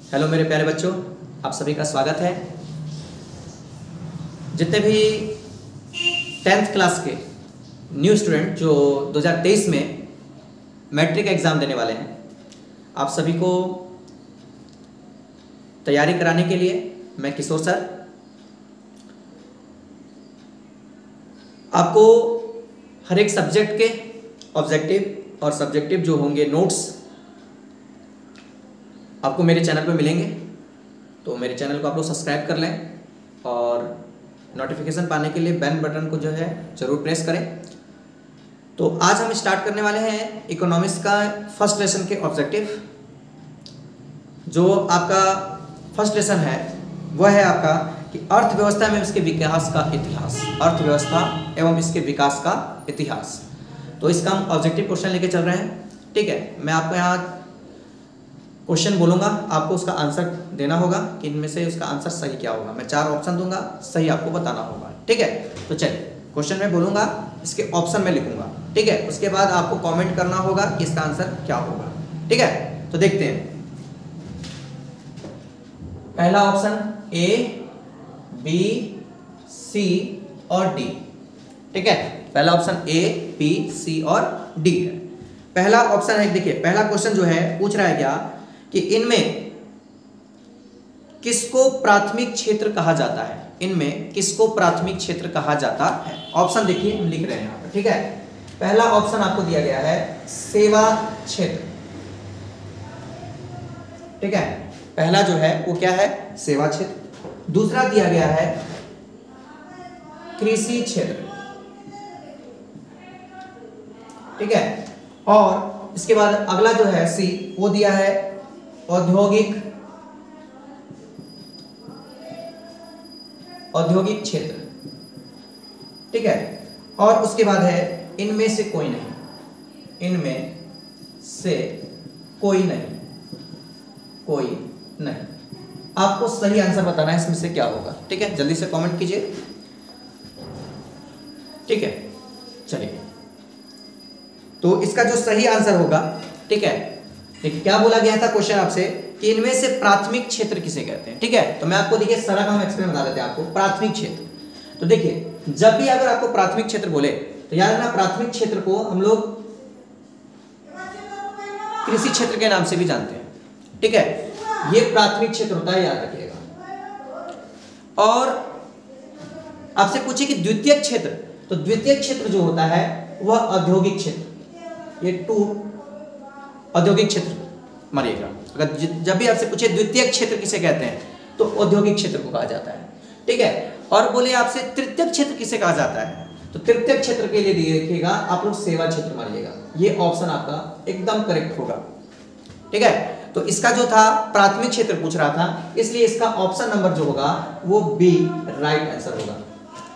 Hello मेरे प्यारे बच्चों, आप सभी का स्वागत है। जितने भी 10th क्लास के न्यू स्टूडेंट जो 2023 में मैट्रिक एग्ज़ाम देने वाले हैं, आप सभी को तैयारी कराने के लिए मैं किशोर सर आपको हर एक सब्जेक्ट के ऑब्जेक्टिव और सब्जेक्टिव जो होंगे नोट्स आपको मेरे चैनल पे मिलेंगे। तो मेरे चैनल को आप लोग सब्सक्राइब कर लें और नोटिफिकेशन पाने के लिए बेल बटन को जो है ज़रूर प्रेस करें। तो आज हम स्टार्ट करने वाले हैं इकोनॉमिक्स का फर्स्ट लेसन के ऑब्जेक्टिव। जो आपका फर्स्ट लेसन है वह है आपका कि अर्थव्यवस्था में इसके विकास का इतिहास, अर्थव्यवस्था एवं इसके विकास का इतिहास। तो इसका हम ऑब्जेक्टिव क्वेश्चन लेके चल रहे हैं। ठीक है, मैं आपको यहाँ क्वेश्चन बोलूँगा, आपको उसका आंसर देना होगा कि इनमें से उसका आंसर सही क्या होगा। मैं 4 ऑप्शन दूंगा, सही आपको बताना होगा। ठीक है, तो चलिए क्वेश्चन में बोलूँगा, इसके ऑप्शन में लिखूंगा। ठीक है, उसके बाद आपको कमेंट करना होगा कि इसका आंसर क्या होगा। ठीक है, तो देखते हैं। पहला ऑप्शन ए, बी, सी और डी। ठीक है, पहला ऑप्शन ए, बी, सी और डी है। पहला ऑप्शन है, देखिए पहला क्वेश्चन जो है पूछ रहा है क्या कि इनमें किसको प्राथमिक क्षेत्र कहा जाता है। इनमें किसको प्राथमिक क्षेत्र कहा जाता है। ऑप्शन देखिए हम लिख रहे हैं यहाँ पर। ठीक है, पहला ऑप्शन आपको दिया गया है सेवा क्षेत्र। ठीक है, पहला जो है वो क्या है, सेवा क्षेत्र। दूसरा दिया गया है कृषि क्षेत्र। ठीक है, और इसके बाद अगला जो है सी, वो दिया है औद्योगिक क्षेत्र। ठीक है, और उसके बाद है इनमें से कोई नहीं, इनमें से कोई नहीं। आपको सही आंसर बताना है इसमें से क्या होगा। ठीक है, जल्दी से कमेंट कीजिए। ठीक है, चलिए तो इसका जो सही आंसर होगा, ठीक है, देखिए क्या बोला गया था क्वेश्चन आपसे कि इनमें से प्राथमिक क्षेत्र किसे कहते हैं। ठीक है, तो मैं आपको देखिए सारा काम एक्सप्लेन बता देते हैं आपको। प्राथमिक क्षेत्र, तो देखिए जब भी अगर आपको प्राथमिक क्षेत्र बोले तो याद रखना प्राथमिक क्षेत्र को हम लोग कृषि क्षेत्र के नाम से भी जानते हैं। ठीक है, ये प्राथमिक क्षेत्र होता है, याद रखिएगा। और आपसे पूछे कि द्वितीयक क्षेत्र, तो द्वितीयक क्षेत्र जो होता है वह औद्योगिक क्षेत्र, ये 2 औद्योगिक क्षेत्र मानिएगा। अगर जब भी आपसे पूछे द्वितीयक क्षेत्र किसे कहते हैं तो औद्योगिक क्षेत्र को कहा जाता है। ठीक है, और बोले आपसे तृतीयक क्षेत्र किसे कहा जाता है तो तृतीयक क्षेत्र के लिए देखिएगा आप लोग सेवा क्षेत्र मानिएगा। ये ऑप्शन आपका एकदम करेक्ट होगा। ठीक है, तो इसका जो था प्राथमिक क्षेत्र पूछ रहा था, इसलिए इसका ऑप्शन नंबर जो होगा वो बी राइट आंसर होगा।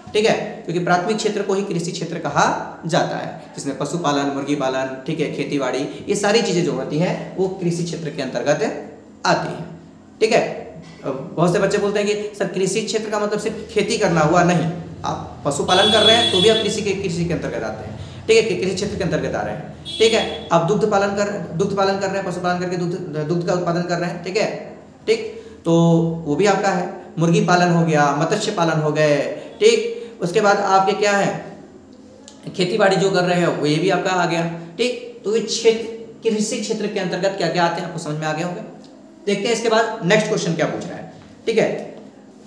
ठीक है, क्योंकि प्राथमिक क्षेत्र को ही कृषि क्षेत्र कहा जाता है, जिसमें पशुपालन, मुर्गी पालन, ठीक है, खेतीबाड़ी, ये सारी चीजें जो होती हैं वो कृषि क्षेत्र के अंतर्गत आती हैं। ठीक है, बहुत से बच्चे बोलते हैं कि सर कृषि क्षेत्र का मतलब सिर्फ खेती करना हुआ, नहीं, आप पशुपालन कर रहे हैं तो भी आप कृषि के अंतर्गत आते हैं। ठीक है, कृषि क्षेत्र के अंतर्गत आ रहे हैं। ठीक है, आप दुग्ध पालन कर रहे हैं, पशुपालन करके दुग्ध का उत्पादन कर रहे हैं। ठीक है, ठीक, तो वो भी आपका है। मुर्गी पालन हो गया, मत्स्य पालन हो गए। ठीक, उसके बाद आपके क्या है, खेती बाड़ी जो कर रहे हैं वो ये भी आपका आ गया। ठीक, तो ये क्षेत्र कृषि क्षेत्र के अंतर्गत क्या क्या आते हैं आपको समझ में आ गए होंगे। देखते हैं इसके बाद नेक्स्ट क्वेश्चन क्या पूछ रहा है। ठीक है,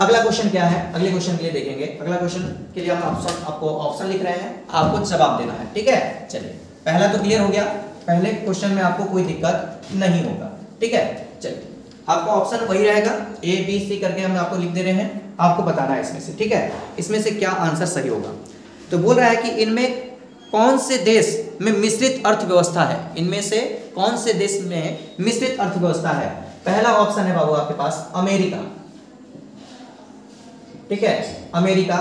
अगला क्वेश्चन क्या है, अगले क्वेश्चन के लिए देखेंगे। अगला क्वेश्चन के लिए हम आपको ऑप्शन लिख रहे हैं, आपको जवाब देना है। ठीक है, चलिए पहला तो क्लियर हो गया, पहले क्वेश्चन में आपको कोई दिक्कत नहीं होगा। ठीक है, चलिए आपका ऑप्शन वही रहेगा, ए बी सी करके हम आपको लिख दे रहे हैं, आपको बताना है इसमें से। ठीक है, इसमें से क्या आंसर सही होगा। तो बोल रहा है कि इनमें कौन से देश में मिश्रित अर्थव्यवस्था है, इनमें से कौन से देश में मिश्रित अर्थव्यवस्था है। पहला ऑप्शन है बाबू आपके पास अमेरिका। ठीक है, अमेरिका।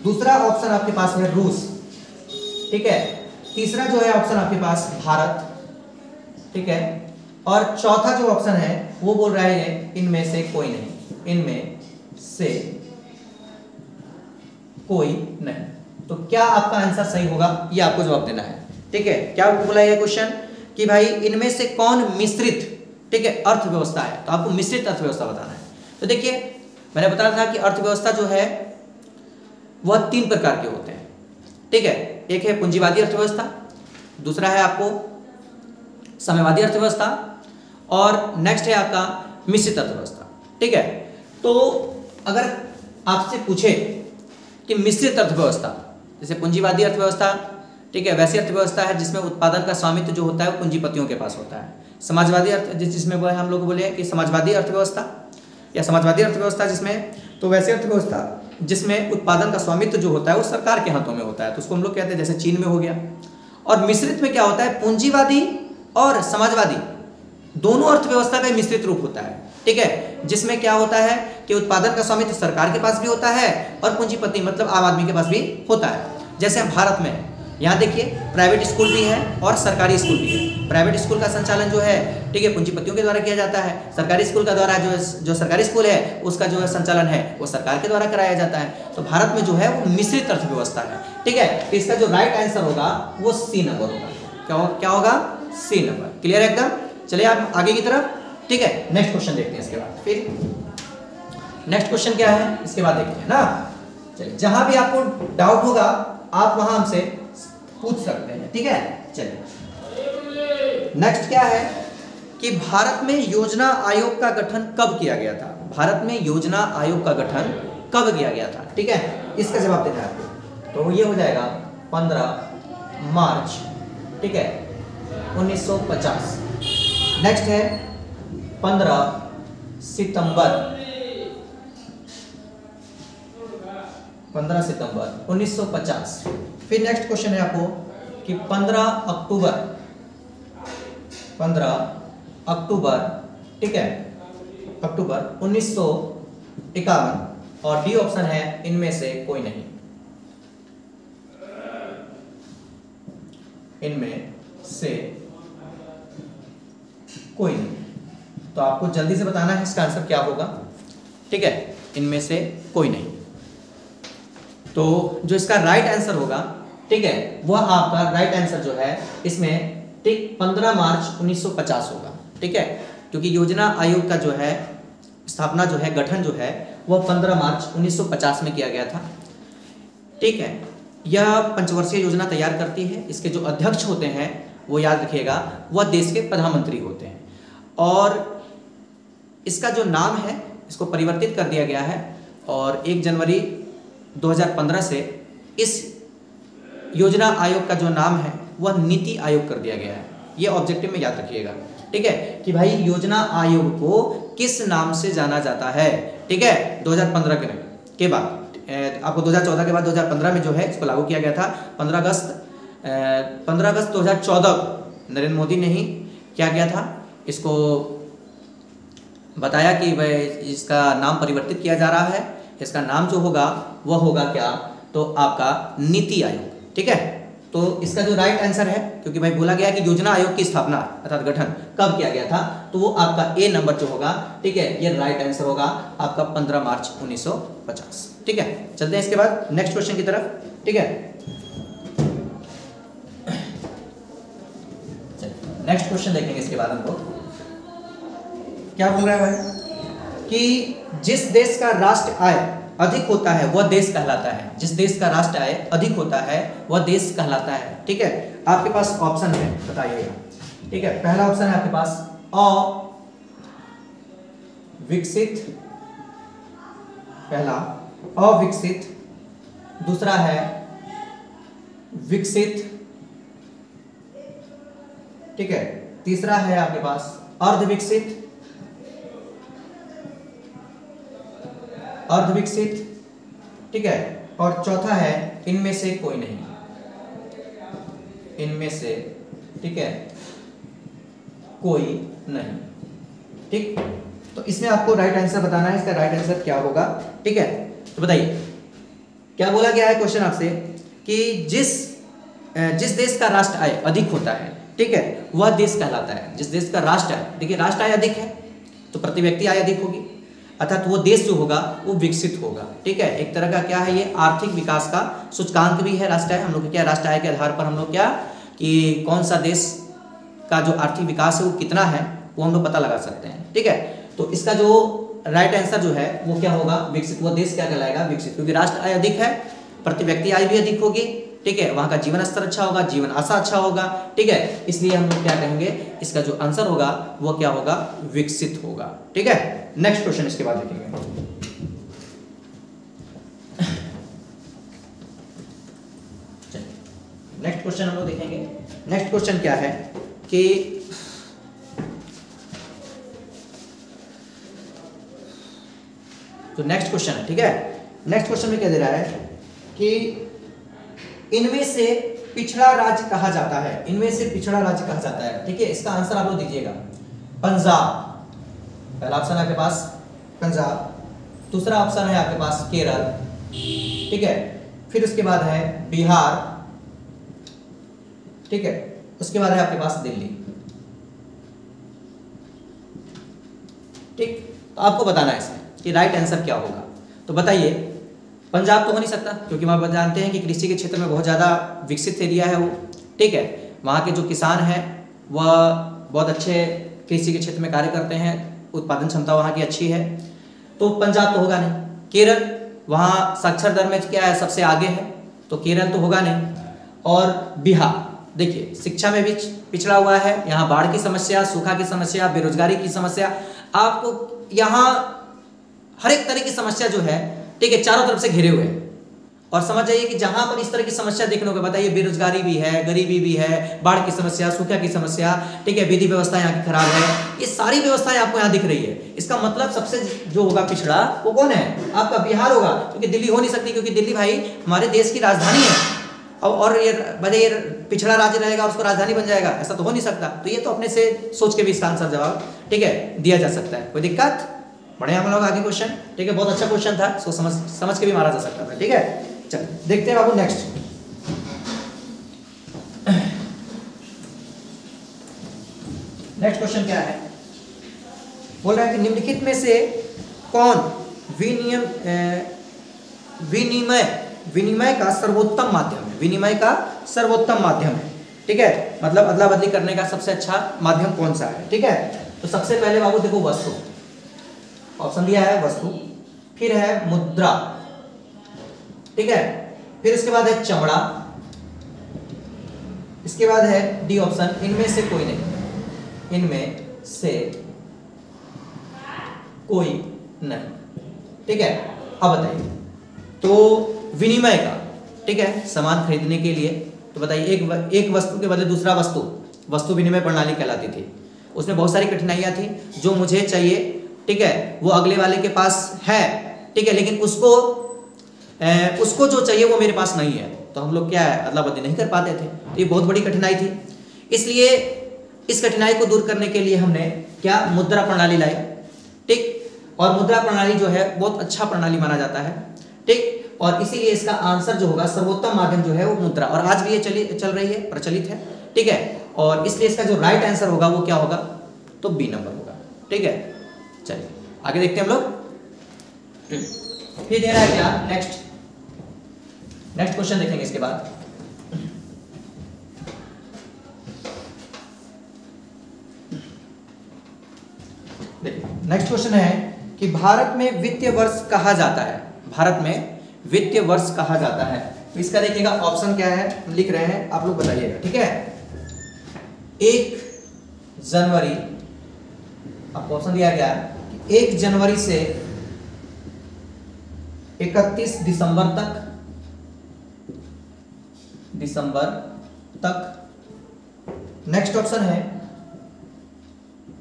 दूसरा ऑप्शन आपके पास है रूस। ठीक है, तीसरा जो है ऑप्शन आपके पास भारत। ठीक है, और चौथा जो ऑप्शन है वो बोल रहा है इनमें से कोई नहीं, इनमें से कोई नहीं। तो क्या आपका आंसर सही होगा, ये आपको जवाब देना है। ठीक है, क्या बोला ये क्वेश्चन कि भाई इनमें से कौन मिश्रित ठीक है, अर्थव्यवस्था है, तो आपको मिश्रित अर्थव्यवस्था बताना है। तो देखिए मैंने बताया था कि अर्थव्यवस्था जो है वह 3 प्रकार के होते हैं, ठीक है। एक है पूंजीवादी अर्थव्यवस्था, दूसरा है आपको साम्यवादी अर्थव्यवस्था, और नेक्स्ट है आपका मिश्रित अर्थव्यवस्था, ठीक है। तो अगर आपसे पूछे कि मिश्रित अर्थव्यवस्था, जैसे पूंजीवादी अर्थव्यवस्था, ठीक है, वैसी अर्थव्यवस्था है जिसमें उत्पादन का स्वामित्व जो होता है वो पूंजीपतियों के पास होता है। समाजवादी अर्थ जिसमें वो हम लोग बोले कि समाजवादी अर्थव्यवस्था या समाजवादी अर्थव्यवस्था जिसमें, तो वैसी अर्थव्यवस्था जिसमें उत्पादन का स्वामित्व जो होता है वो सरकार के हाथों में होता है, तो उसको हम लोग कहते हैं, जैसे चीन में हो गया। और मिश्रित में क्या होता है, पूंजीवादी और समाजवादी दोनों अर्थव्यवस्था का मिश्रित रूप होता है, ठीक है, जिसमें क्या होता है कि उत्पादन का स्वामित्व सरकार के पास भी होता है और पूंजीपति मतलब आम आदमी के पास भी होता है। जैसे हम भारत में यहाँ देखिए प्राइवेट स्कूल भी है और सरकारी स्कूल भी है। प्राइवेट स्कूल का संचालन जो है, ठीक है, पूंजीपतियों के द्वारा किया जाता है। सरकारी स्कूल का द्वारा जो सरकारी स्कूल है उसका जो है संचालन है वो सरकार के द्वारा कराया जाता है। तो भारत में जो है वो मिश्रित अर्थव्यवस्था है, ठीक है। तो इसका जो राइट आंसर होगा वो सी नंबर होगा। क्या होगा, सी नंबर। क्लियर है एकदम। चलिए आप आगे की तरफ, ठीक है, नेक्स्ट क्वेश्चन देखते हैं। इसके बाद फिर नेक्स्ट क्वेश्चन क्या है इसके बाद देखते हैं ना। चलिए जहां भी आपको डाउट होगा आप वहां हमसे पूछ सकते हैं, ठीक है। चलिए नेक्स्ट क्या है कि भारत में योजना आयोग का गठन कब किया गया था। भारत में योजना आयोग का गठन कब किया गया था, ठीक है, इसका जवाब देना है आपको। तो ये हो जाएगा 15 मार्च, ठीक है, 1950। नेक्स्ट है 15 सितंबर 1950। फिर नेक्स्ट क्वेश्चन है आपको कि 15 अक्टूबर, ठीक है, अक्टूबर 1951। और डी ऑप्शन है इनमें से कोई नहीं, इनमें से कोई नहीं। तो आपको जल्दी से बताना है इसका आंसर क्या होगा, ठीक है, इनमें से कोई नहीं। तो जो इसका राइट आंसर होगा, ठीक है, वह आपका राइट आंसर जो है इसमें, ठीक, 15 मार्च 1950 होगा, ठीक है, क्योंकि योजना आयोग का जो है स्थापना जो है, गठन जो है वह 15 मार्च 1950 में किया गया था, ठीक है। यह पंचवर्षीय योजना तैयार करती है। इसके जो अध्यक्ष होते हैं वो याद रखिएगा वह देश के प्रधानमंत्री होते हैं। और इसका जो नाम है इसको परिवर्तित कर दिया गया है और 1 जनवरी 2015 से इस योजना आयोग का जो नाम है वह नीति आयोग कर दिया गया है। ये ऑब्जेक्टिव में याद रखिएगा, ठीक है, कि भाई योजना आयोग को किस नाम से जाना जाता है, ठीक है। 2015 के बाद आपको 2014 के बाद 2015 में जो है इसको लागू किया गया था। 15 अगस्त 2014 को नरेंद्र मोदी ने ही क्या किया था, इसको बताया कि भाई इसका नाम परिवर्तित किया जा रहा है। इसका नाम जो होगा वह होगा क्या, तो आपका नीति आयोग, ठीक है। तो इसका जो राइट आंसर है, क्योंकि भाई बोला गया कि योजना आयोग की स्थापना अर्थात गठन कब किया गया था, तो वो आपका ए नंबर जो होगा, ठीक है, ये राइट आंसर होगा आपका 15 मार्च 1950, ठीक है। चलते हैं इसके बाद नेक्स्ट क्वेश्चन की तरफ, ठीक है। नेक्स्ट क्वेश्चन देखेंगे इसके बाद हमको क्या बोल रहा है भाई कि जिस देश का राष्ट्र आय अधिक होता है वह देश कहलाता है। जिस देश का राष्ट्र आय अधिक होता है वह देश कहलाता है, ठीक है। आपके पास ऑप्शन है, बताइएगा, ठीक है। पहला ऑप्शन है आपके पास अविकसित, पहला अविकसित, दूसरा है विकसित, ठीक है, तीसरा है आपके पास अर्धविकसित, अर्धविकसित, ठीक है, और चौथा है इनमें से कोई नहीं, इनमें से, ठीक है, कोई नहीं, ठीक। तो इसमें आपको राइट आंसर बताना है, इसका राइट आंसर क्या होगा, ठीक है। तो बताइए क्या बोला गया है क्वेश्चन आपसे कि जिस देश का राष्ट्र आय अधिक होता है, ठीक है, वह देश कहलाता है। जिस देश का राष्ट्र आय, देखिए राष्ट्र आय अधिक है तो प्रति व्यक्ति आय अधिक होगी, अर्थात वो देश जो होगा वो विकसित होगा, ठीक है। एक तरह का क्या है, ये आर्थिक विकास का सूचकांक भी है राष्ट्र आय। हम लोग क्या राष्ट्र आय के आधार पर हम लोग क्या कि कौन सा देश का जो आर्थिक विकास है वो कितना है वो हम लोग पता लगा सकते हैं। ठीक है, तो इसका जो राइट आंसर जो है वो क्या होगा, विकसित। वो देश क्या कहलाएगा, विकसित, क्योंकि राष्ट्र आय अधिक है, प्रति व्यक्ति आय भी अधिक होगी। ठीक है, वहाँ का जीवन स्तर अच्छा होगा, जीवन आशा अच्छा होगा। ठीक है, इसलिए हम लोग क्या कहेंगे, इसका जो आंसर होगा वो क्या होगा, विकसित होगा। ठीक है, नेक्स्ट क्वेश्चन इसके बाद देखेंगे। नेक्स्ट क्वेश्चन हम लोग देखेंगे। नेक्स्ट क्वेश्चन क्या है कि तो नेक्स्ट क्वेश्चन है, ठीक है, नेक्स्ट क्वेश्चन में क्या दे रहा है कि इनमें से पिछड़ा राज्य कहा जाता है, इनमें से पिछड़ा राज्य कहा जाता है। ठीक है, इसका आंसर आप लोग दीजिएगा। पंजाब, पहला ऑप्शन है आपके पास पंजाब, दूसरा ऑप्शन है आपके पास केरल, ठीक है, फिर उसके बाद है बिहार, ठीक है, उसके बाद है आपके पास दिल्ली। ठीक, तो आपको बताना है इसमें कि राइट आंसर क्या होगा। तो बताइए, पंजाब तो हो नहीं सकता, क्योंकि वहाँ जानते हैं कि कृषि के क्षेत्र में बहुत ज़्यादा विकसित एरिया है वो। ठीक है, वहाँ के जो किसान हैं वह बहुत अच्छे कृषि के क्षेत्र में कार्य करते हैं, उत्पादन क्षमता वहाँ की अच्छी है, तो पंजाब तो होगा नहीं। केरल, वहाँ साक्षर दर में क्या है, सबसे आगे है, तो केरल तो होगा नहीं। और बिहार, देखिए शिक्षा में भी पिछड़ा हुआ है, यहाँ बाढ़ की समस्या, सूखा की समस्या, बेरोजगारी की समस्या, आपको यहाँ हर एक तरह की समस्या जो है, ठीक है, चारों तरफ से घिरे हुए हैं। और समझ जाइए कि जहां पर इस तरह की समस्या देखने को, बताइए, बेरोजगारी भी है, गरीबी भी है, बाढ़ की समस्या, सूखा की समस्या, ठीक है, विधि व्यवस्था यहाँ की खराब है, ये सारी व्यवस्थाएं आपको यहाँ दिख रही है। इसका मतलब सबसे जो होगा पिछड़ा वो कौन है, आपका बिहार होगा, क्योंकि दिल्ली हो नहीं सकती, क्योंकि दिल्ली भाई हमारे देश की राजधानी है। और ये बताइए पिछड़ा राज्य रहेगा और उसको राजधानी बन जाएगा, ऐसा तो हो नहीं सकता। तो ये तो अपने से सोच के भी इसका आंसर जवाब, ठीक है, दिया जा सकता है, कोई दिक्कत। बढ़िया, हम लोग आगे क्वेश्चन, ठीक है, बहुत अच्छा क्वेश्चन था, इसको समझ के भी मारा जा सकता था। ठीक है, चल देखते हैं बाबू नेक्स्ट। नेक्स्ट क्वेश्चन क्या है, बोल रहा है कि निम्नलिखित में से कौन विनिमय का सर्वोत्तम माध्यम है, विनिमय का सर्वोत्तम माध्यम है। ठीक है, मतलब अदला बदली करने का सबसे अच्छा माध्यम कौन सा है। ठीक है, तो सबसे पहले बाबू देखो वस्तु, ऑप्शन दिया है वस्तु, फिर है मुद्रा, ठीक है, फिर उसके बाद है चमड़ा, इसके बाद है डी ऑप्शन, इनमें से कोई नहीं, इनमें से कोई नहीं। ठीक है, अब बताइए, तो विनिमय का, ठीक है, सामान खरीदने के लिए, तो बताइए एक वस्तु के बदले दूसरा वस्तु विनिमय प्रणाली कहलाती थी। उसमें बहुत सारी कठिनाइयां थी, जो मुझे चाहिए, ठीक है, वो अगले वाले के पास है, ठीक है, लेकिन उसको जो चाहिए वो मेरे पास नहीं है, तो हम लोग क्या है, अदला बदली नहीं कर पाते थे। तो ये बहुत बड़ी कठिनाई थी, इसलिए इस कठिनाई को दूर करने के लिए हमने क्या, मुद्रा प्रणाली लाई। ठीक, और मुद्रा प्रणाली जो है बहुत अच्छा प्रणाली माना जाता है। ठीक, और इसीलिए इसका आंसर जो होगा, सर्वोत्तम माध्यम जो है वो मुद्रा, और आज भी ये चल रही है, प्रचलित है। ठीक है, और इसलिए इसका जो राइट आंसर होगा वो क्या होगा, तो बी नंबर होगा। ठीक है, चलिए आगे देखते हैं हम लोग। फिर दे रहा है क्या, नेक्स्ट क्वेश्चन देखेंगे इसके बाद। देखिए नेक्स्ट क्वेश्चन है कि भारत में वित्तीय वर्ष कहा जाता है, भारत में वित्तीय वर्ष कहा जाता है। तो इसका देखिएगा ऑप्शन क्या है, लिख रहे हैं, आप लोग बताइएगा। ठीक है, 1 जनवरी, आपको ऑप्शन दिया गया है 1 जनवरी से 31 दिसंबर तक। नेक्स्ट ऑप्शन है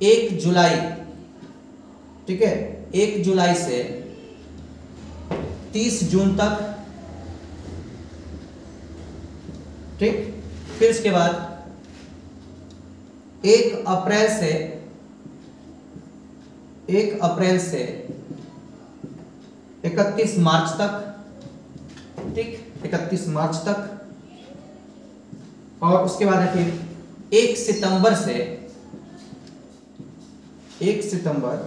1 जुलाई, ठीक है, 1 जुलाई से 30 जून तक। ठीक, फिर उसके बाद 1 अप्रैल से 31 मार्च तक। ठीक, 31 मार्च तक। और उसके बाद है फिर 1 सितंबर से 31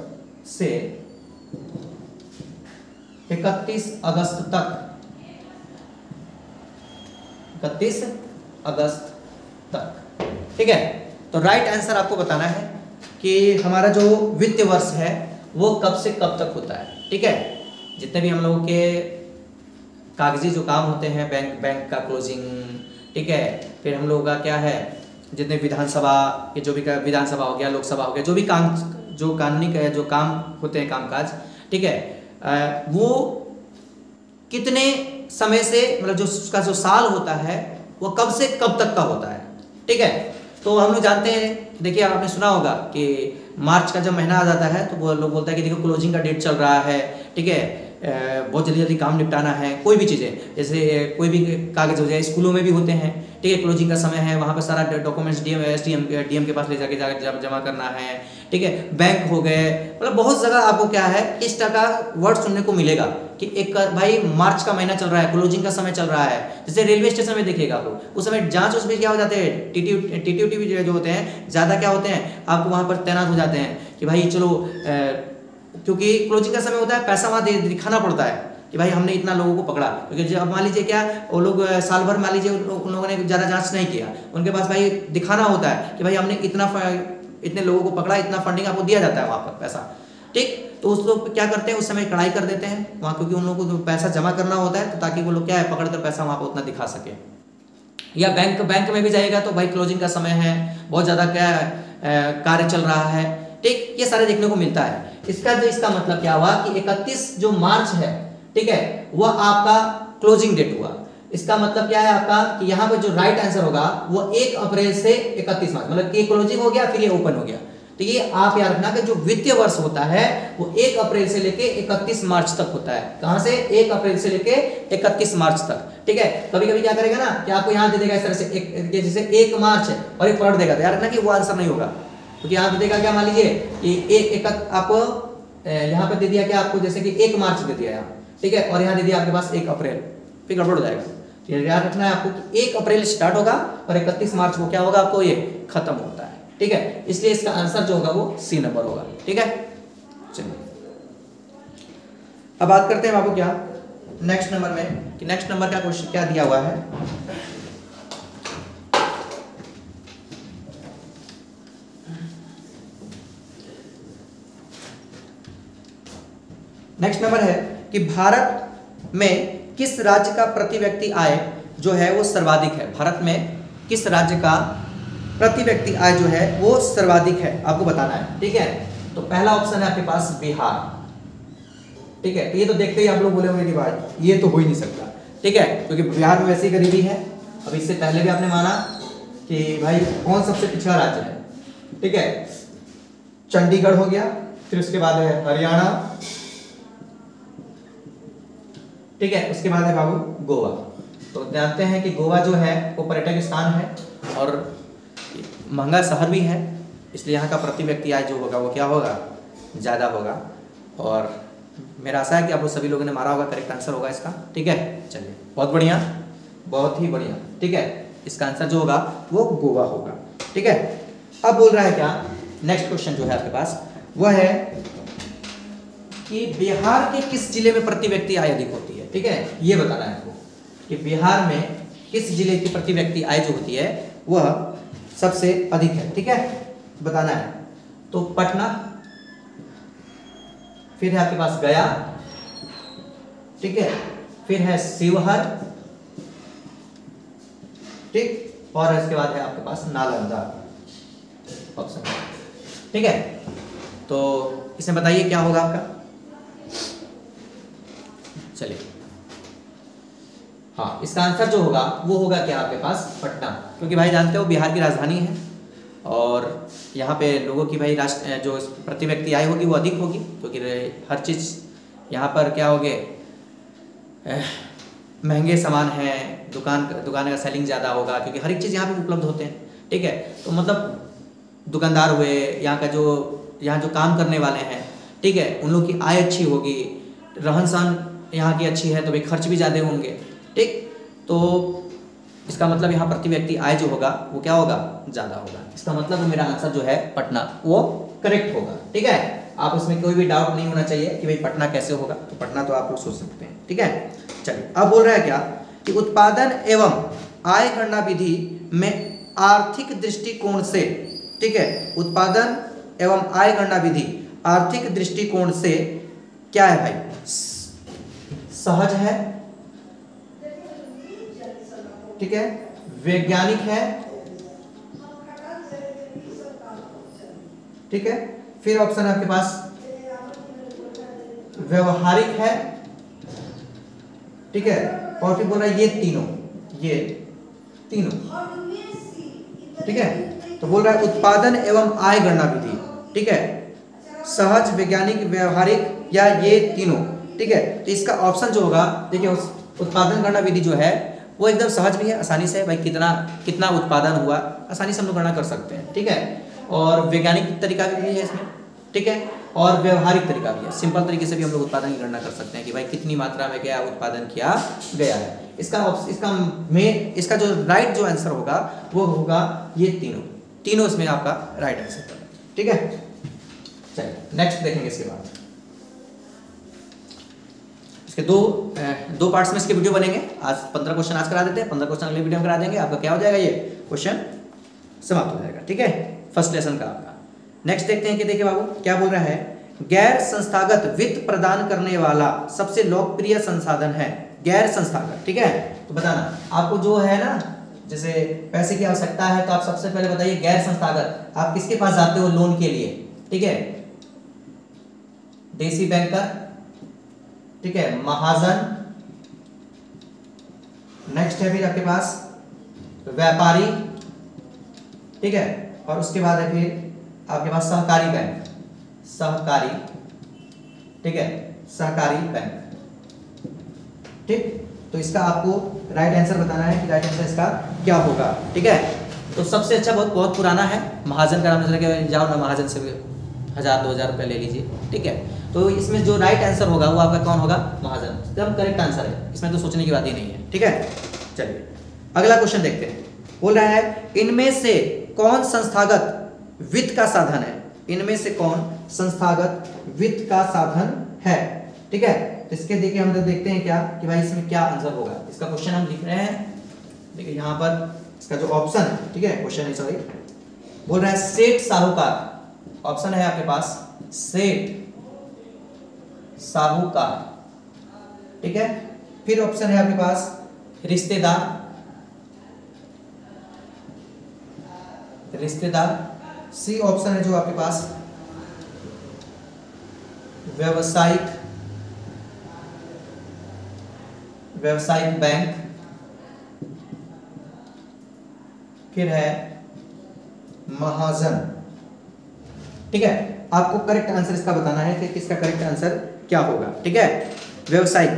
अगस्त तक। 31 अगस्त तक। ठीक है, तो राइट आंसर आपको बताना है कि हमारा जो वित्तीय वर्ष है वो कब से कब तक होता है। ठीक है, जितने भी हम लोगों के कागजी जो काम होते हैं, बैंक का क्लोजिंग, ठीक है, फिर हम लोगों का क्या है, जितने विधानसभा के जो भी विधानसभा हो गया, लोकसभा हो गया, जो भी काम, जो कानूनी जो काम होते हैं, कामकाज, ठीक है, वो कितने समय से, मतलब जो उसका जो साल होता है वो कब से कब तक का होता है। ठीक है, तो हम लोग जानते हैं, देखिए आपने सुना होगा कि मार्च का जब महीना आ जाता है तो वो लोग बोलता है कि देखो क्लोजिंग का डेट चल रहा है, ठीक है, बहुत जल्दी जल्दी काम निपटाना है, कोई भी चीज़ें, जैसे कोई भी कागज हो जाए, स्कूलों में भी होते हैं, ठीक है, क्लोजिंग का समय है, वहाँ पर सारा डॉक्यूमेंट्स डीएम के पास ले जाके जमा करना है, ठीक है, बैंक हो गए, मतलब बहुत जगह आपको क्या है इस तरह का वर्ड सुनने को मिलेगा कि एक भाई मार्च का महीना चल रहा है, क्लोजिंग का समय चल रहा है। जैसे रेलवे स्टेशन में देखिएगा आप लोग, उस समय जाँच उसमें क्या हो जाते हैं, टीटी भी जो होते हैं ज़्यादा क्या होते हैं, आपको वहाँ पर तैनात हो जाते हैं कि भाई चलो, क्योंकि क्लोजिंग का समय होता है, पैसा वहाँ दिखाना पड़ता है कि भाई हमने इतना लोगों को पकड़ा, क्योंकि जब मान लीजिए क्या वो लोग साल भर मान लीजिए उन लोगों ने ज़्यादा जांच नहीं किया, उनके पास भाई दिखाना होता है कि भाई हमने इतने लोगों को पकड़ा, इतना फंडिंग आपको दिया जाता है वहाँ पर पैसा। ठीक, तो उस लोग क्या करते हैं, उस समय कड़ाई कर देते हैं वहाँ, क्योंकि उन लोगों को पैसा जमा करना होता है, तो ताकि वो लोग क्या है पकड़ कर पैसा वहाँ पर उतना दिखा सके। या बैंक में भी जाएगा तो भाई क्लोजिंग का समय है, बहुत ज़्यादा क्या कार्य चल रहा है, ठीक, ये सारे देखने को मिलता है। इसका मतलब क्या हुआ कि 31 जो मार्च है, ठीक है, वह आपका क्लोजिंग डेट हुआ। इसका मतलब क्या है आपका कि यहाँ पर जो राइट आंसर होगा वो 1 अप्रैल से 31 मार्च, मतलब ये क्लोजिंग हो गया फिर ये ओपन हो गया। तो ये आप याद रखना कि जो वित्तीय वर्ष होता है वो 1 अप्रैल से लेके 31 मार्च तक होता है। कहां से? 1 अप्रैल से लेके 31 मार्च तक। ठीक है, कभी कभी क्या करेगा ना कि आपको यहाँ दे देगा इस तरह से, जैसे 1 मार्च है और एक पलट देगा, तो याद रखना कि वो आंसर नहीं होगा, क्योंकि यहाँ पे देगा क्या, मान लीजिए कि आपको यहाँ पे दे दिया क्या आपको, जैसे कि 1 मार्च दे दिया यहाँ, ठीक है, और यहाँ दे दिया आपके पास 1 अप्रैल, फिर गड़बड़ हो जाएगा। याद रखना है आपको कि 1 अप्रैल स्टार्ट होगा और 31 मार्च को क्या होगा, आपको ये खत्म होता है। ठीक है, इसलिए इसका आंसर जो होगा वो सी नंबर होगा। ठीक है, चलिए अब बात करते हैं बाबू क्या नेक्स्ट नंबर में, कि नेक्स्ट नंबर का क्वेश्चन क्या दिया हुआ है। नेक्स्ट नंबर है कि भारत में किस राज्य का प्रति व्यक्ति आय जो है वो सर्वाधिक है। भारत में किस राज्य का प्रति व्यक्ति आय जो है वो सर्वाधिक है, आपको बताना है। ठीक है, तो पहला ऑप्शन है आपके पास बिहार। ठीक है, ये तो देखते ही आप लोग बोले होंगे कि भाई ये तो हो ही नहीं सकता। ठीक है, क्योंकि बिहार में वैसी गरीबी है। अब इससे पहले भी आपने माना कि भाई कौन सबसे पिछड़ा राज्य है। ठीक है, चंडीगढ़ हो गया, फिर उसके बाद है हरियाणा, ठीक है, उसके बाद है बाबू गोवा। तो जानते हैं कि गोवा जो है वो पर्यटक स्थान है और महंगा शहर भी है, इसलिए यहाँ का प्रति व्यक्ति आय जो होगा वो क्या होगा, ज़्यादा होगा। और मेरा आशा है कि आप लोग सभी लोगों ने मारा होगा, करेक्ट आंसर होगा इसका। ठीक है, चलिए बहुत बढ़िया, बहुत ही बढ़िया। ठीक है, इसका आंसर जो होगा वो गोवा होगा। ठीक है, अब बोल रहा है क्या, नेक्स्ट क्वेश्चन जो है आपके पास वह है कि बिहार के किस जिले में प्रति व्यक्ति आय अधिक होती है। ठीक है, ये बताना है आपको कि बिहार में किस जिले की प्रति व्यक्ति आय जो होती है वह सबसे अधिक है। ठीक है, बताना है। तो पटना, फिर है आपके पास गया, ठीक है, फिर है शिवहर, ठीक, और इसके बाद है आपके पास नालंदा ऑप्शन। ठीक है, तो इसमें बताइए क्या होगा आपका। चलिए, हाँ, इसका आंसर जो होगा वो होगा क्या आपके पास, पटना, क्योंकि भाई जानते हो बिहार की राजधानी है और यहाँ पे लोगों की भाई जो प्रति व्यक्ति आय होगी वो अधिक होगी, क्योंकि हर चीज़ यहाँ पर क्या होगे, महंगे सामान हैं, दुकान का सेलिंग ज़्यादा होगा, क्योंकि हर एक चीज़ यहाँ पे उपलब्ध होते हैं। ठीक है, तो मतलब दुकानदार हुए, यहाँ जो काम करने वाले हैं, ठीक है, उन लोग की आय अच्छी होगी, रहन सहन यहाँ की अच्छी है तो भाई खर्च भी ज़्यादा होंगे। ठीक, तो इसका मतलब यहाँ प्रति व्यक्ति आय जो होगा वो क्या होगा, ज़्यादा होगा। इसका मतलब मेरा आंसर जो है पटना वो करेक्ट होगा। ठीक है, आप इसमें कोई भी डाउट नहीं होना चाहिए कि भाई पटना कैसे होगा, तो पटना तो आप लोग सोच सकते हैं। ठीक है, चलिए अब बोल रहा है क्या कि उत्पादन एवं आय गणना विधि में आर्थिक दृष्टिकोण से, ठीक है, उत्पादन एवं आय गणना विधि आर्थिक दृष्टिकोण से क्या है भाई? सहज है, ठीक है, वैज्ञानिक है, ठीक है, फिर ऑप्शन है आपके पास व्यवहारिक है, ठीक है, और फिर बोल रहा है ये तीनों, ठीक है। तो बोल रहा है उत्पादन एवं आय गणना विधि, ठीक है, सहज, वैज्ञानिक, व्यवहारिक या ये तीनों, ठीक है। तो इसका ऑप्शन जो होगा, देखिए उत्पादन गणना विधि जो है वो एकदम सहज भी है, आसानी से भाई कितना उत्पादन हुआ आसानी से हम लोग गणना कर सकते हैं, ठीक है। और वैज्ञानिक तरीका भी है इसमें, ठीक है, और व्यवहारिक तरीका भी है, सिंपल तरीके से भी हम लोग उत्पादन की गणना कर सकते हैं कि भाई कितनी मात्रा में क्या उत्पादन किया गया है। इसका जो राइट जो आंसर होगा वो होगा ये तीनों इसमें आपका राइट आंसर, ठीक है। चलिए नेक्स्ट देखेंगे। इसके बाद इसके दो पार्ट्स में इसके वीडियो बनेंगे। आज 15 क्वेश्चन आज करा देते हैं, 15 क्वेश्चन अगले वीडियो में करा देंगे। आपका क्या हो जाएगा, ये क्वेश्चन समाप्त हो जाएगा, ठीक है, फर्स्ट लेसन का आपका। नेक्स्ट देखते हैं कि देखिए बाबू क्या बोल रहा है, गैर संस्थागत वित्त प्रदान करने वाला सबसे लोकप्रिय संसाधन है। गैर संस्थागत, ठीक है, तो बताना आपको जो है ना, जैसे पैसे की आवश्यकता है तो आप सबसे पहले बताइए गैर संस्थागत, आप किसके पास जाते हो लोन के लिए, ठीक है, देसी बैंकर, ठीक है, महाजन, नेक्स्ट है फिर आपके पास व्यापारी, ठीक है, और उसके बाद है फिर आपके पास सहकारी बैंक, ठीक है, सहकारी बैंक, ठीक। तो इसका आपको राइट आंसर बताना है कि राइट आंसर इसका क्या होगा, ठीक है। तो सबसे अच्छा बहुत पुराना है महाजन का नाम लेके जाओ ना, महाजन से भी 1000-2000 रुपये ले लीजिए, ठीक है। तो इसमें जो राइट आंसर होगा वो आपका कौन होगा, महाजन, एकदम करेक्ट आंसर है, इसमें तो सोचने की बात ही नहीं है, ठीक है। चलिए अगला क्वेश्चन देखते हैं। बोल रहा है इनमें से कौन संस्थागत वित्त का साधन है, इनमें से कौन संस्थागत वित्त का साधन है, ठीक है। तो इसके देखिए हम लोग देखते हैं क्या कि भाई इसमें क्या आंसर होगा। इसका क्वेश्चन हम लिख रहे हैं, देखिए यहाँ पर इसका जो ऑप्शन है, ठीक है, क्वेश्चन है सॉरी, बोल रहा है सेठ साहूकार, ऑप्शन है आपके पास सेठ साहूकार, ठीक है, फिर ऑप्शन है आपके पास रिश्तेदार, सी ऑप्शन है जो आपके पास व्यवसायिक बैंक, फिर है महाजन, ठीक है। आपको करेक्ट आंसर इसका बताना है कि किसका करेक्ट आंसर क्या होगा, ठीक है। व्यवसायिक,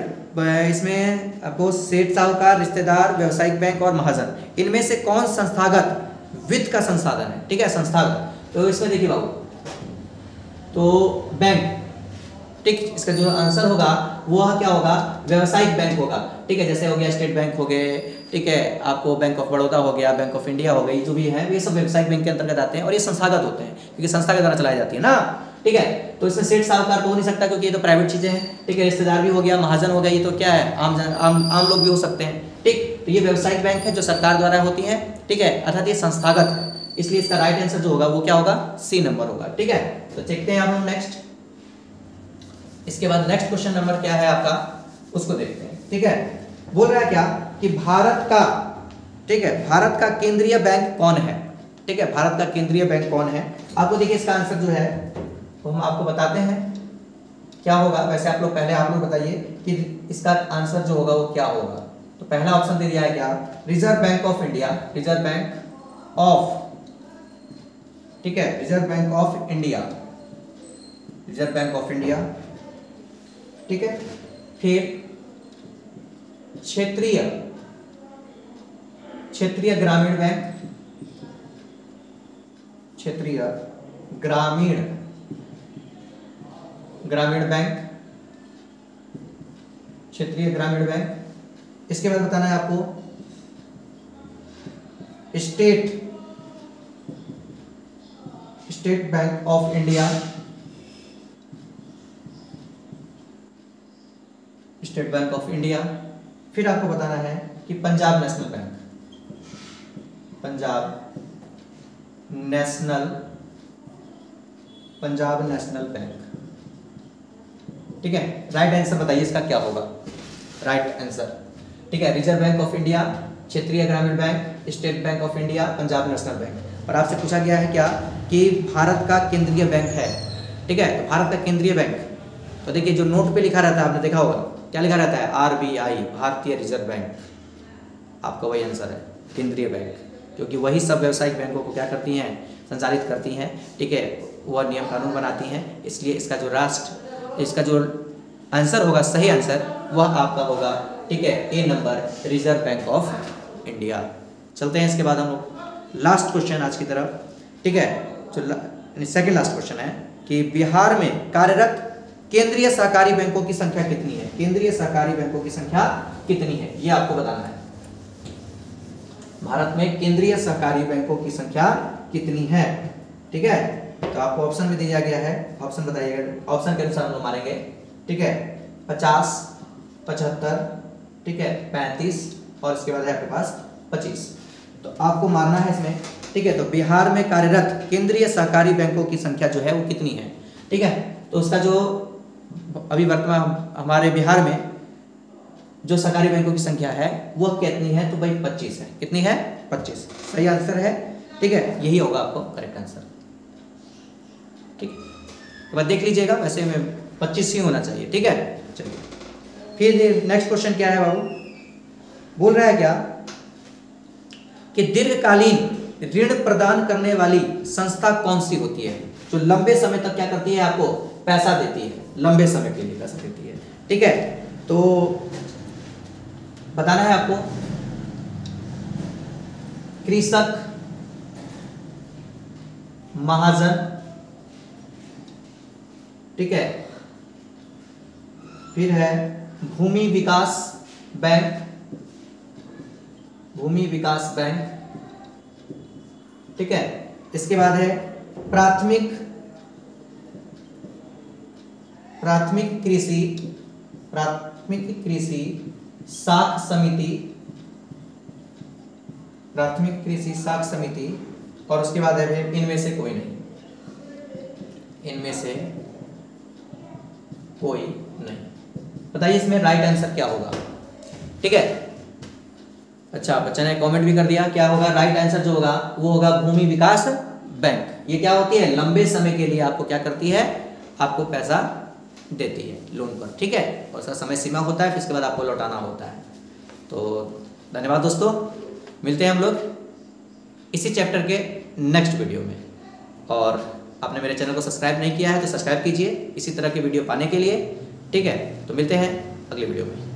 इसमें आपको सेठ साहूकार, रिश्तेदार, व्यवसायिक बैंक और महाजन, इनमें से कौन संस्थागत वित्त का संसाधन है, ठीक है, संस्थागत। तो इसमें देखिए बाबू, तो बैंक, ठीक, इसका जो आंसर होगा वो क्या होगा, व्यवसायिक बैंक होगा, ठीक है। जैसे हो गया स्टेट बैंक हो गए, ठीक है, आपको बैंक ऑफ बड़ौदा हो गया, बैंक ऑफ इंडिया हो गई, जो भी है ये सब व्यवसायिक बैंक के अंतर्गत आते हैं और ये संस्थागत होते हैं क्योंकि संस्था के द्वारा चलाई जाती है ना, ठीक है। तो इसमें सेठ साहूकार तो हो नहीं सकता क्योंकि ये तो प्राइवेट चीजें हैं, ठीक है। रिश्तेदार भी हो गया, महाजन हो गया, ये तो क्या है, आम लोग भी हो सकते हैं, ठीक। तो ये व्यवसायिक बैंक है जो सरकार द्वारा होती है, ठीक है, अर्थात ये संस्थागत है, इसलिए इसका राइट आंसर जो होगा वो क्या होगा, सी नंबर होगा, ठीक है। तो देखते हैं हम नेक्स्ट, इसके बाद नेक्स्ट क्वेश्चन नंबर क्या है आपका, उसको देखते हैं, ठीक है। बोल रहा है क्या कि भारत का, ठीक है, भारत का केंद्रीय बैंक कौन है, ठीक है, भारत का केंद्रीय बैंक कौन है। आपको देखिए इसका आंसर जो है तो हम आपको बताते हैं क्या होगा। वैसे आप लोग बताइए कि इसका आंसर जो होगा वो क्या होगा। तो पहला ऑप्शन दे दिया है क्या, reserve bank of India, reserve bank of, ठीक है, reserve bank of India, reserve bank of India, ठीक है। फिर क्षेत्रीय ग्रामीण बैंक, क्षेत्रीय ग्रामीण बैंक, क्षेत्रीय ग्रामीण बैंक। इसके बाद बताना है आपको state bank of India, state bank of India. फिर आपको बताना है कि Punjab national bank, Punjab national Punjab national bank. ठीक है, राइट आंसर बताइए इसका क्या होगा, राइट आंसर। ठीक है, रिजर्व बैंक ऑफ इंडिया, क्षेत्रीय ग्रामीण bank, state bank of India, Punjab national bank. और आपसे पूछा गया है क्या कि भारत का केंद्रीय बैंक है। ठीक है, तो भारत का केंद्रीय बैंक, तो देखिए जो नोट पे लिखा रहता है आपने देखा होगा, क्या लिखा रहता है, RBI, भारतीय रिजर्व बैंक। आपका वही आंसर है, केंद्रीय बैंक, क्योंकि वही सब व्यावसायिक बैंकों को क्या करती हैं, संचालित करती हैं। ठीक है, वह नियम कानून बनाती हैं, इसलिए इसका जो आंसर होगा, सही आंसर वह आपका होगा। ठीक है, A number, reserve bank of India. चलते हैं इसके बाद हम लोग लास्ट क्वेश्चन आज की तरफ। ठीक है, जो सेकंड लास्ट क्वेश्चन है कि बिहार में कार्यरत केंद्रीय सहकारी बैंकों की संख्या कितनी है। केंद्रीय सहकारी बैंकों की संख्या कितनी है, ये आपको बताना है। भारत में केंद्रीय सहकारी बैंकों की संख्या कितनी है। ठीक है, तो आपको ऑप्शन भी दिया गया है, ऑप्शन बताइएगा, ऑप्शन के अनुसार हम लोग मारेंगे। ठीक है, 50, 75, ठीक है, 35 और इसके बाद है आपके पास 25। तो आपको मारना है इसमें। ठीक है, तो बिहार में कार्यरत केंद्रीय सहकारी बैंकों की संख्या जो है वो कितनी है। ठीक है, तो उसका जो अभी वर्तमान हमारे बिहार में जो सहकारी बैंकों की संख्या है वह कितनी है, तो भाई 25 है। कितनी है, 25, सही आंसर है। ठीक है, यही होगा आपको करेक्ट आंसर। ठीक है, तो बात देख लीजिएगा, वैसे में 25 ही होना चाहिए। ठीक है, चलिए फिर नेक्स्ट क्वेश्चन क्या है बाबू, बोल रहा है क्या कि दीर्घकालीन ऋण प्रदान करने वाली संस्था कौन सी होती है, जो लंबे समय तक क्या करती है, आपको पैसा देती है, लंबे समय के लिए पैसा देती है। ठीक है, तो बताना है आपको, कृषक महाजन, ठीक है, फिर है भूमि विकास बैंक, भूमि विकास बैंक। ठीक है, इसके बाद है प्राथमिक कृषि साख समिति, प्राथमिक कृषि साख समिति। और उसके बाद है इनमें से कोई नहीं, इनमें से कोई नहीं। बताइए इसमें राइट आंसर क्या होगा। ठीक है, अच्छा बच्चा ने कमेंट भी कर दिया, क्या होगा राइट आंसर जो होगा वो होगा भूमि विकास बैंक। ये क्या होती है, लंबे समय के लिए आपको क्या करती है, आपको पैसा देती है लोन पर। ठीक है, और उसका समय सीमा होता है, फिर इसके बाद आपको लौटाना होता है। तो धन्यवाद दोस्तों, मिलते हैं हम लोग इसी चैप्टर के नेक्स्ट वीडियो में। और आपने मेरे चैनल को सब्सक्राइब नहीं किया है तो सब्सक्राइब कीजिए इसी तरह के वीडियो पाने के लिए। ठीक है, तो मिलते हैं अगले वीडियो में।